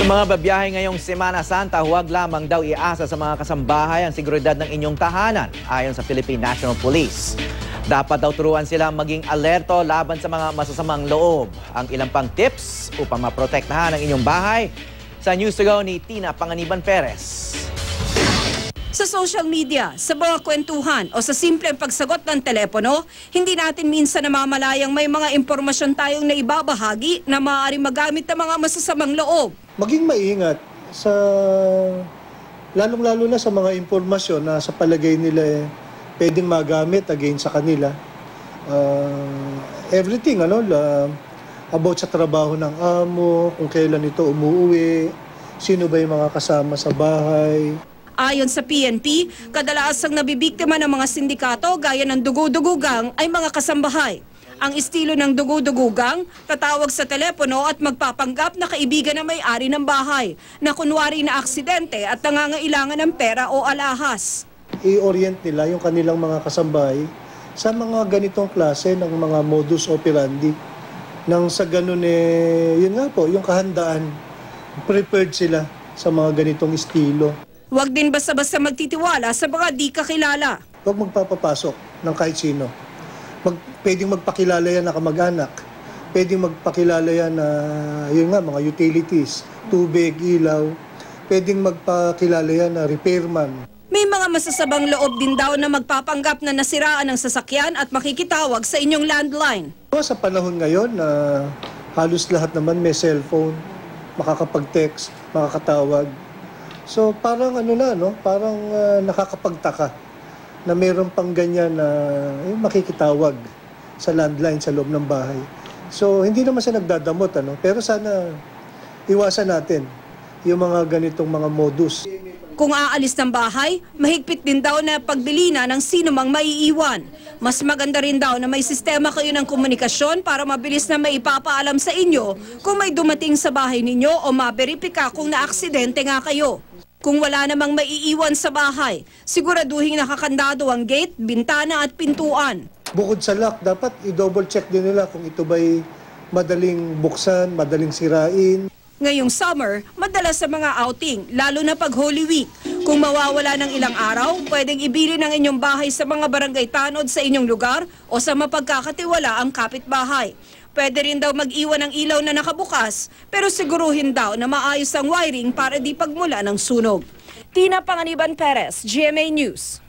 Sa mga babiyahe ngayong Semana Santa, huwag lamang daw iasa sa mga kasambahay ang seguridad ng inyong tahanan ayon sa Philippine National Police. Dapat daw turuan sila maging alerto laban sa mga masasamang loob. Ang ilang pang tips upang maprotektahan ang inyong bahay sa News to Go ni Tina Panganiban Perez. Sa social media, sa mga kwentuhan o sa simpleng pagsagot ng telepono, hindi natin minsan namamalayang may mga impormasyon tayong naibabahagi na maaaring magamit ng mga masasamang loob. Maging maingat sa lalong-lalo na sa mga impormasyon na sa palagay nila pwedeng magamit against sa kanila. Everything about sa trabaho ng amo, kung kailan ito umuwi, sino ba yung mga kasama sa bahay. Ayon sa PNP, kadalasang nabibiktima ng mga sindikato gaya ng dugo-dugugang ay mga kasambahay. Ang estilo ng dugo-dugugang, tatawag sa telepono at magpapanggap na kaibigan na may-ari ng bahay na kunwari na aksidente at nangangailangan ng pera o alahas. I-orient nila yung kanilang mga kasambahay sa mga ganitong klase ng mga modus operandi. Nang sa ganun yun nga po, yung kahandaan, prepared sila sa mga ganitong estilo. Huwag din basta-basta magtitiwala sa mga di kakilala. Huwag magpapapasok ng kahit sino. Pwedeng magpakilala yan na kamag-anak. Pwedeng magpakilala yan na mga utilities, tubig, ilaw. Pwedeng magpakilala yan na repairman. May mga masasabang loob din daw na magpapanggap na nasiraan ang sasakyan at makikitawag sa inyong landline. Sa panahon ngayon, halos lahat naman may cellphone, makakapag-text, makakatawag. So parang parang nakakapagtaka na mayroon pang ganyan na makikitawag sa landline sa loob ng bahay. So hindi naman siya nagdadamot, pero sana iwasan natin yung mga ganitong mga modus. Kung aalis ng bahay, mahigpit din daw na pagbili na ng sino mang maiiwan. Mas maganda rin daw na may sistema kayo ng komunikasyon para mabilis na maipapaalam sa inyo kung may dumating sa bahay ninyo o maberipika kung naaksidente nga kayo. Kung wala namang maiiwan sa bahay, siguraduhin nakakandado ang gate, bintana at pintuan. Bukod sa lock, dapat i-double check din nila kung ito ba'y madaling buksan, madaling sirain. Ngayong summer, madalas sa mga outing, lalo na pag Holy Week. Kung mawawala ng ilang araw, pwedeng ibili ng inyong bahay sa mga barangay tanod sa inyong lugar o sa mapagkakatiwala ang kapitbahay. Pwede rin daw mag-iwan ng ilaw na nakabukas, pero siguruhin daw na maayos ang wiring para di pagmula ng sunog. Tina Panganiban Perez, GMA News.